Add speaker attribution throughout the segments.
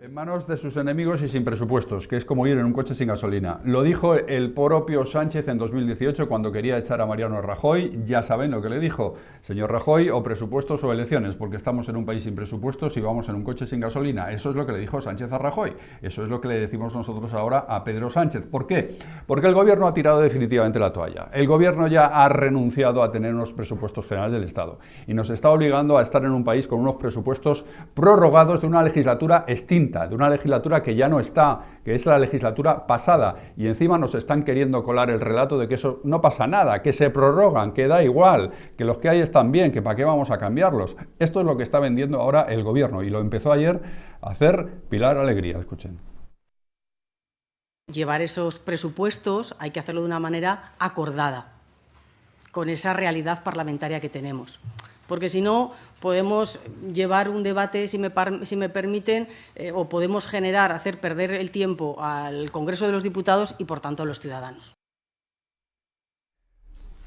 Speaker 1: En manos de sus enemigos y sin presupuestos, que es como ir en un coche sin gasolina. Lo dijo el propio Sánchez en 2018 cuando quería echar a Mariano Rajoy. Ya saben lo que le dijo. Señor Rajoy, o presupuestos o elecciones, porque estamos en un país sin presupuestos y vamos en un coche sin gasolina. Eso es lo que le dijo Sánchez a Rajoy. Eso es lo que le decimos nosotros ahora a Pedro Sánchez. ¿Por qué? Porque el gobierno ha tirado definitivamente la toalla. El gobierno ya ha renunciado a tener unos presupuestos generales del Estado y nos está obligando a estar en un país con unos presupuestos prorrogados de una legislatura extinta, de una legislatura que ya no está, que es la legislatura pasada, y encima nos están queriendo colar el relato de que eso no pasa nada, que se prorrogan, que da igual, que los que hay están bien, que para qué vamos a cambiarlos. Esto es lo que está vendiendo ahora el gobierno y lo empezó ayer a hacer Pilar Alegría. Escuchen.
Speaker 2: Llevar esos presupuestos hay que hacerlo de una manera acordada, con esa realidad parlamentaria que tenemos. Porque si no, podemos llevar un debate, si me permiten, o podemos hacer perder el tiempo al Congreso de los Diputados y, por tanto, a los ciudadanos.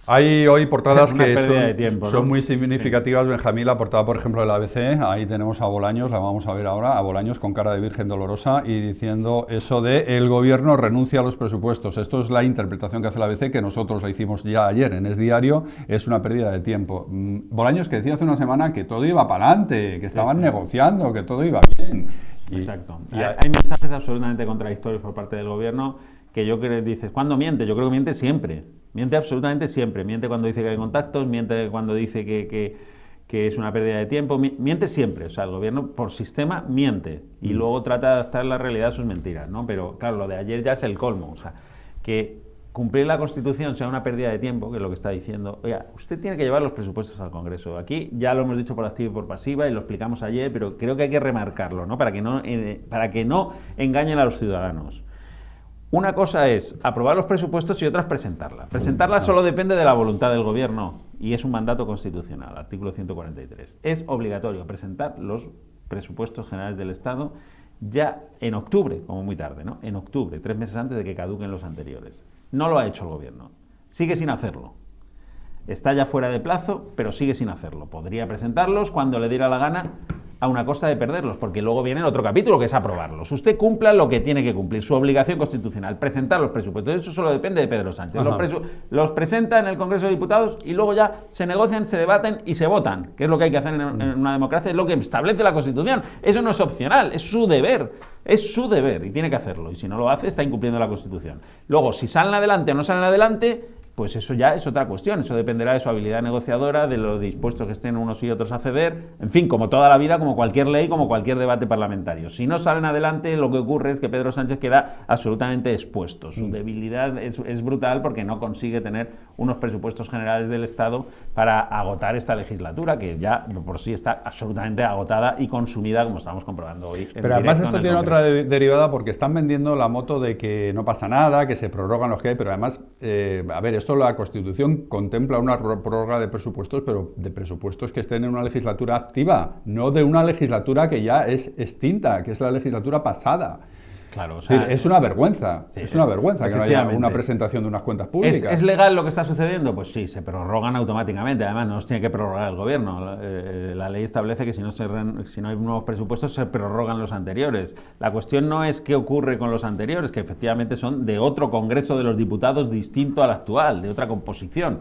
Speaker 1: Hay hoy portadas que
Speaker 3: tiempo,
Speaker 1: son
Speaker 3: ¿no?
Speaker 1: muy significativas. Benjamín, la portada, por ejemplo, del ABC, ahí tenemos a Bolaños, la vamos a ver ahora, a Bolaños con cara de Virgen Dolorosa y diciendo eso de el gobierno renuncia a los presupuestos. Esto es la interpretación que hace el ABC, que nosotros la hicimos ya ayer en Es Diario, es una pérdida de tiempo. Bolaños, que decía hace una semana que todo iba para adelante, que estaban negociando, que todo iba bien.
Speaker 3: Exacto. Hay mensajes absolutamente contradictorios por parte del gobierno que yo creo que dices, ¿cuándo miente? Yo creo que miente siempre. Miente absolutamente siempre. Miente cuando dice que hay contactos, miente cuando dice que es una pérdida de tiempo, miente siempre. O sea, el gobierno por sistema miente y luego trata de adaptar la realidad a sus mentiras, ¿no? Pero claro, lo de ayer ya es el colmo. O sea, que cumplir la Constitución sea una pérdida de tiempo, que es lo que está diciendo. Oiga, usted tiene que llevar los presupuestos al Congreso. Aquí ya lo hemos dicho por activa y por pasiva y lo explicamos ayer, pero creo que hay que remarcarlo, ¿no? Para que no engañen a los ciudadanos. Una cosa es aprobar los presupuestos y otra es presentarla. Presentarla solo depende de la voluntad del gobierno y es un mandato constitucional, artículo 143. Es obligatorio presentar los presupuestos generales del Estado ya en octubre, como muy tarde, ¿no? En octubre, 3 meses antes de que caduquen los anteriores. No lo ha hecho el gobierno. Sigue sin hacerlo. Está ya fuera de plazo, pero sigue sin hacerlo. Podría presentarlos cuando le diera la gana, a una costa de perderlos, porque luego viene otro capítulo que es aprobarlos. Usted cumpla lo que tiene que cumplir, su obligación constitucional, presentar los presupuestos. Eso solo depende de Pedro Sánchez. Los presenta en el Congreso de Diputados y luego ya se negocian, se debaten y se votan, que es lo que hay que hacer en una democracia, es lo que establece la Constitución. Eso no es opcional, es su deber. Es su deber y tiene que hacerlo. Y si no lo hace, está incumpliendo la Constitución. Luego, si salen adelante o no salen adelante, pues eso ya es otra cuestión, eso dependerá de su habilidad negociadora, de lo dispuestos que estén unos y otros a ceder, en fin, como toda la vida, como cualquier ley, como cualquier debate parlamentario. Si no salen adelante, lo que ocurre es que Pedro Sánchez queda absolutamente expuesto. Su debilidad es brutal porque no consigue tener unos presupuestos generales del Estado para agotar esta legislatura, que ya por sí está absolutamente agotada y consumida, como estamos comprobando hoy.
Speaker 1: Pero además esto tiene otra derivada porque están vendiendo la moto de que no pasa nada, que se prorrogan los que hay, pero además, a ver, esto la Constitución contempla una prórroga de presupuestos, pero de presupuestos que estén en una legislatura activa, no de una legislatura que ya es extinta, que es la legislatura pasada.
Speaker 3: Claro, o sea,
Speaker 1: es una vergüenza,
Speaker 3: sí,
Speaker 1: es una vergüenza que no haya una presentación de unas cuentas públicas.
Speaker 3: ¿Es legal lo que está sucediendo? Pues sí, se prorrogan automáticamente, además no los tiene que prorrogar el gobierno. La ley establece que si no hay nuevos presupuestos se prorrogan los anteriores. La cuestión no es qué ocurre con los anteriores, que efectivamente son de otro Congreso de los Diputados distinto al actual, de otra composición.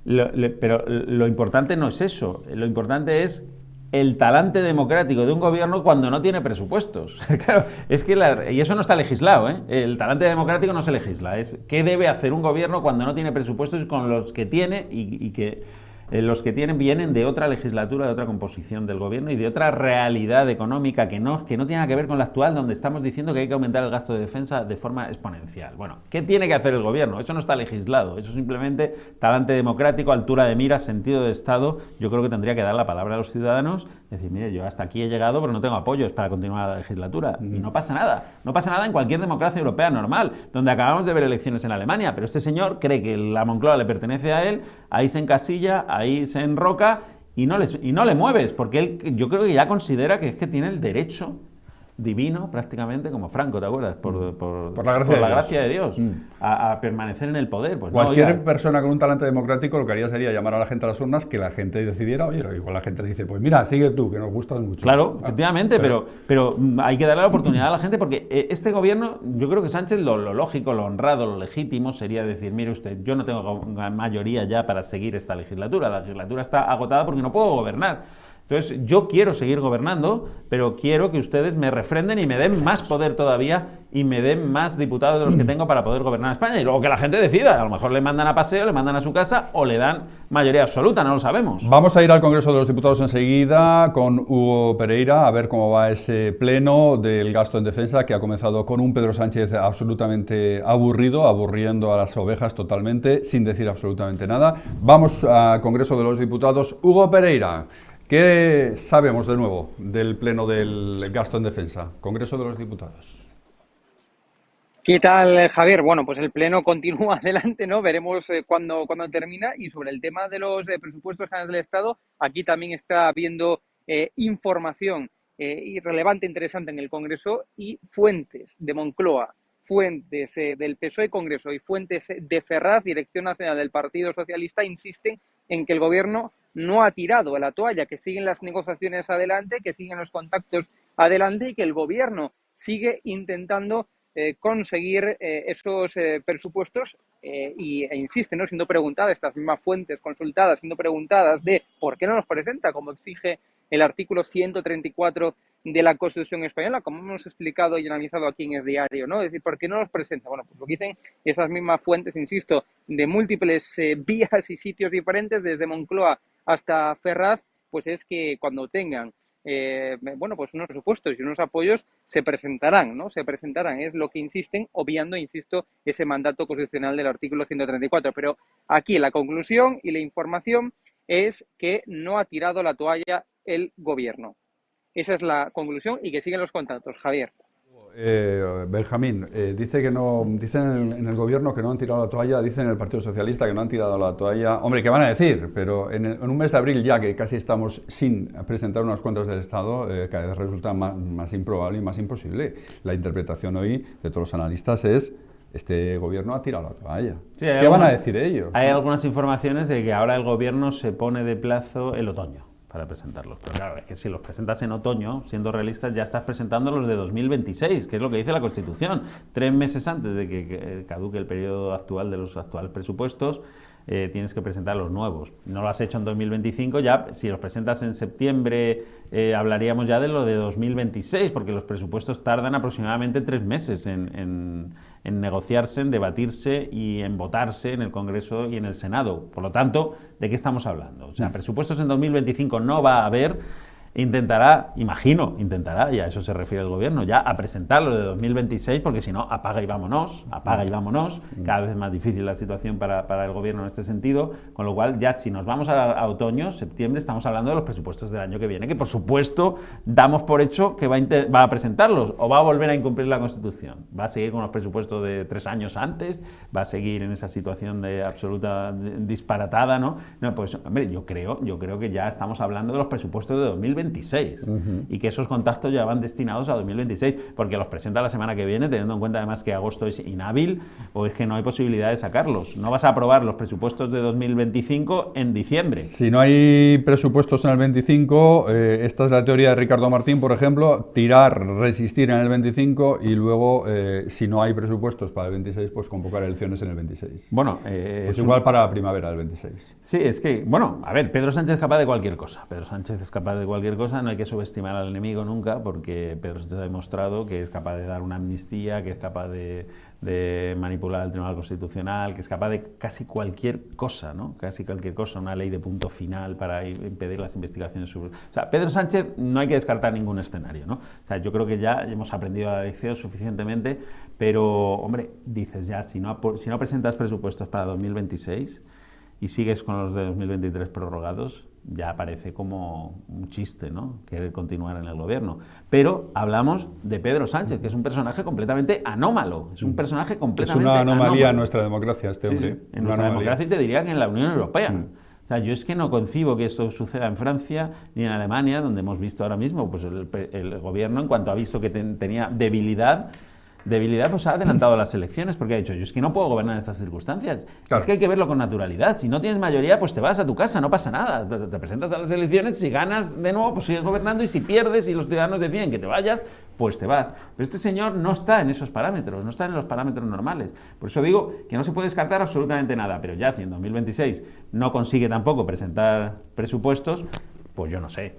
Speaker 3: Pero lo importante no es eso, lo importante es el talante democrático de un gobierno cuando no tiene presupuestos. Claro, es que y eso no está legislado, ¿eh? El talante democrático no se legisla. Es qué debe hacer un gobierno cuando no tiene presupuestos con los que tiene y que los que tienen vienen de otra legislatura, de otra composición del gobierno y de otra realidad económica que no tiene nada que ver con la actual, donde estamos diciendo que hay que aumentar el gasto de defensa de forma exponencial. Bueno, ¿qué tiene que hacer el gobierno? Eso no está legislado, eso simplemente talante democrático, altura de miras, sentido de Estado. Yo creo que tendría que dar la palabra a los ciudadanos, decir, mire, yo hasta aquí he llegado, pero no tengo apoyos para continuar la legislatura. Y no pasa nada en cualquier democracia europea normal, donde acabamos de ver elecciones en Alemania, pero este señor cree que la Moncloa le pertenece a él, ahí se encasilla, ahí se enroca y no le mueves, porque él, yo creo que ya considera que es que tiene el derecho divino prácticamente, como Franco, ¿te acuerdas?
Speaker 1: Por la gracia
Speaker 3: de Dios, a permanecer en el poder. Pues
Speaker 1: cualquier persona con un talante democrático lo que haría sería llamar a la gente a las urnas, que la gente decidiera, oye, igual la gente dice, pues mira, sigue tú, que nos gustas mucho.
Speaker 3: Claro, efectivamente, pero hay que darle la oportunidad a la gente, porque este gobierno, yo creo que Sánchez lo lógico, lo honrado, lo legítimo sería decir, mire usted, yo no tengo mayoría ya para seguir esta legislatura, la legislatura está agotada porque no puedo gobernar. Entonces, yo quiero seguir gobernando, pero quiero que ustedes me refrenden y me den más poder todavía y me den más diputados de los que tengo para poder gobernar España. Y luego que la gente decida, a lo mejor le mandan a paseo, le mandan a su casa o le dan mayoría absoluta, no lo sabemos.
Speaker 1: Vamos a ir al Congreso de los Diputados enseguida con Hugo Pereira a ver cómo va ese pleno del gasto en defensa que ha comenzado con un Pedro Sánchez absolutamente aburrido, aburriendo a las ovejas totalmente, sin decir absolutamente nada. Vamos al Congreso de los Diputados. Hugo Pereira, ¿qué sabemos de nuevo del pleno del gasto en defensa? Congreso de los Diputados.
Speaker 4: ¿Qué tal, Javier? Bueno, pues el pleno continúa adelante, ¿no? Veremos cuándo termina. Y sobre el tema de los presupuestos generales del Estado, aquí también está habiendo información irrelevante, interesante en el Congreso, y fuentes de Moncloa, fuentes del PSOE Congreso y fuentes de Ferraz, Dirección Nacional del Partido Socialista, insisten en que el Gobierno no ha tirado a la toalla, que siguen las negociaciones adelante, que siguen los contactos adelante y que el Gobierno sigue intentando conseguir esos presupuestos e insiste, ¿no? Siendo preguntadas estas mismas fuentes consultadas, siendo preguntadas de por qué no los presenta, como exige el artículo 134 de la Constitución española, como hemos explicado y analizado aquí en Es Diario, ¿no? Es decir, ¿por qué no los presenta? Bueno, pues lo que dicen esas mismas fuentes, insisto, de múltiples vías y sitios diferentes, desde Moncloa hasta Ferraz, pues es que cuando tengan pues unos presupuestos y unos apoyos se presentarán, ¿no? Se presentarán, es lo que insisten, obviando, insisto, ese mandato constitucional del artículo 134. Pero aquí la conclusión y la información es que no ha tirado la toalla el Gobierno. Esa es la conclusión y que siguen los contactos, Javier.
Speaker 1: Benjamín, dicen en el Gobierno que no han tirado la toalla, dicen en el Partido Socialista que no han tirado la toalla. Hombre, ¿qué van a decir? Pero en un mes de abril ya que casi estamos sin presentar unas cuentas del Estado, cada vez resulta más improbable y más imposible. La interpretación hoy de todos los analistas es: este Gobierno ha tirado la toalla.
Speaker 3: Sí,
Speaker 1: ¿Qué van a decir ellos?
Speaker 3: Hay algunas informaciones de que ahora el Gobierno se pone de plazo el otoño para presentarlos. Pero claro, es que si los presentas en otoño, siendo realistas, ya estás presentando los de 2026, que es lo que dice la Constitución. 3 meses antes de que caduque el periodo actual de los actuales presupuestos, tienes que presentar los nuevos. No lo has hecho en 2025, ya si los presentas en septiembre hablaríamos ya de lo de 2026, porque los presupuestos tardan aproximadamente 3 meses en negociarse, en debatirse y en votarse en el Congreso y en el Senado. Por lo tanto, ¿de qué estamos hablando? O sea, presupuestos en 2025 no va a haber. Intentará, y a eso se refiere el Gobierno, ya a presentarlo de 2026, porque si no, apaga y vámonos, cada vez es más difícil la situación para el Gobierno en este sentido, con lo cual ya si nos vamos a otoño, septiembre, estamos hablando de los presupuestos del año que viene, que por supuesto damos por hecho que va a presentarlos, o va a volver a incumplir la Constitución, va a seguir con los presupuestos de 3 años antes, va a seguir en esa situación de absoluta disparatada, ¿no? No, pues hombre, yo creo que ya estamos hablando de los presupuestos de 2026, y que esos contactos ya van destinados a 2026, porque los presenta la semana que viene, teniendo en cuenta además que agosto es inhábil, o es que no hay posibilidad de sacarlos. No vas a aprobar los presupuestos de 2025 en diciembre.
Speaker 1: Si no hay presupuestos en el 25, esta es la teoría de Ricardo Martín, por ejemplo: tirar, resistir en el 25 y luego, si no hay presupuestos para el 26, pues convocar elecciones en el 26.
Speaker 3: Bueno,
Speaker 1: pues igual para la primavera del 26.
Speaker 3: Sí, es que, bueno, a ver, Pedro Sánchez es capaz de cualquier cosa. No hay que subestimar al enemigo nunca, porque Pedro Sánchez ha demostrado que es capaz de dar una amnistía, que es capaz de manipular el Tribunal Constitucional, que es capaz de casi cualquier cosa, ¿no? Casi cualquier cosa, una ley de punto final para impedir las investigaciones. O sea, Pedro Sánchez no hay que descartar ningún escenario, ¿no? O sea, yo creo que ya hemos aprendido la lección suficientemente, pero, hombre, dices ya, si no presentas presupuestos para 2026 y sigues con los de 2023 prorrogados, ya parece como un chiste, ¿no? Querer continuar en el Gobierno. Pero hablamos de Pedro Sánchez, que es un personaje completamente anómalo. Es un personaje completamente
Speaker 1: anómalo. Es una anomalía
Speaker 3: anómalo
Speaker 1: en nuestra democracia, este hombre.
Speaker 3: Sí. En nuestra democracia, y te diría que en la Unión Europea. O sea, yo es que no concibo que esto suceda en Francia ni en Alemania, donde hemos visto ahora mismo, pues el gobierno, en cuanto ha visto que tenía debilidad, pues ha adelantado las elecciones, porque ha dicho, yo es que no puedo gobernar en estas circunstancias. Claro. Es que hay que verlo con naturalidad. Si no tienes mayoría, pues te vas a tu casa, no pasa nada. Te presentas a las elecciones, si ganas de nuevo, pues sigues gobernando, y si pierdes y los ciudadanos deciden que te vayas, pues te vas. Pero este señor no está en esos parámetros, no está en los parámetros normales. Por eso digo que no se puede descartar absolutamente nada, pero ya si en 2026 no consigue tampoco presentar presupuestos, pues yo no sé,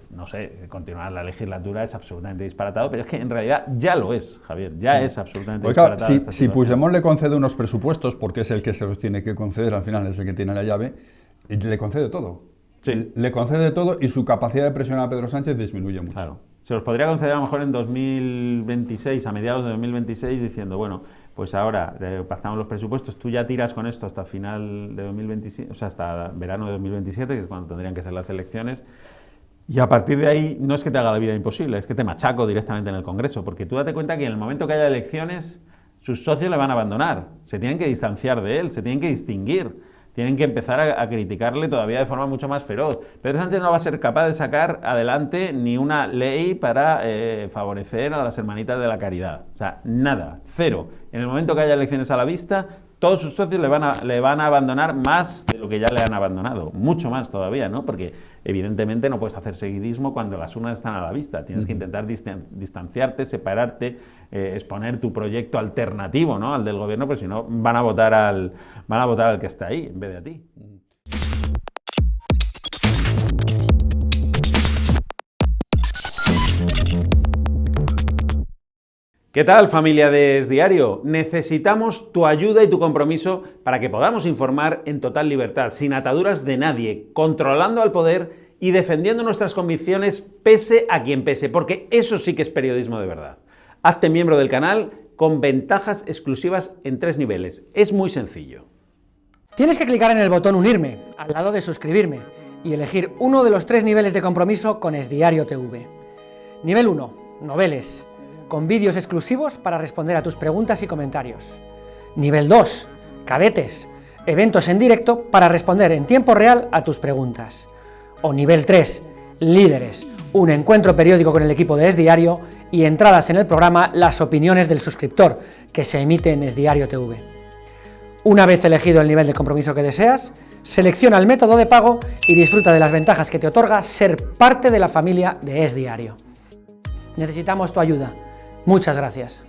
Speaker 3: continuar la legislatura es absolutamente disparatado, pero es que en realidad ya lo es, Javier, ya es absolutamente disparatado.
Speaker 1: Si Puigdemont le concede unos presupuestos, porque es el que se los tiene que conceder, al final es el que tiene la llave, le concede todo.
Speaker 3: Sí.
Speaker 1: Le concede todo y su capacidad de presionar a Pedro Sánchez disminuye mucho.
Speaker 3: Claro. Se los podría conceder a lo mejor en 2026, a mediados de 2026, diciendo, bueno, pues ahora pactamos los presupuestos, tú ya tiras con esto hasta final de 2027, o sea, hasta verano de 2027, que es cuando tendrían que ser las elecciones. Y a partir de ahí no es que te haga la vida imposible, es que te machaco directamente en el Congreso, porque tú date cuenta que en el momento que haya elecciones, sus socios le van a abandonar, se tienen que distanciar de él, se tienen que distinguir, tienen que empezar a criticarle todavía de forma mucho más feroz. Pedro Sánchez no va a ser capaz de sacar adelante ni una ley para favorecer a las hermanitas de la caridad, o sea, nada, cero. En el momento que haya elecciones a la vista, todos sus socios le van a abandonar más de lo que ya le han abandonado, mucho más todavía, ¿no? Porque evidentemente no puedes hacer seguidismo cuando las urnas están a la vista, tienes que intentar distanciarte, separarte, exponer tu proyecto alternativo, ¿no?, al del gobierno, porque si no van a votar al que está ahí en vez de a ti. ¿Qué tal, familia de Es Diario? Necesitamos tu ayuda y tu compromiso para que podamos informar en total libertad, sin ataduras de nadie, controlando al poder y defendiendo nuestras convicciones pese a quien pese, porque eso sí que es periodismo de verdad. Hazte miembro del canal con ventajas exclusivas en 3 niveles. Es muy sencillo.
Speaker 5: Tienes que clicar en el botón Unirme, al lado de Suscribirme, y elegir uno de los 3 niveles de compromiso con Es Diario TV. Nivel 1, Noveles, con vídeos exclusivos para responder a tus preguntas y comentarios. Nivel 2, Cadetes, eventos en directo para responder en tiempo real a tus preguntas. O nivel 3, Líderes, un encuentro periódico con el equipo de Es Diario y entradas en el programa Las opiniones del suscriptor, que se emite en Es Diario TV. Una vez elegido el nivel de compromiso que deseas, selecciona el método de pago y disfruta de las ventajas que te otorga ser parte de la familia de Es Diario. Necesitamos tu ayuda. Muchas gracias.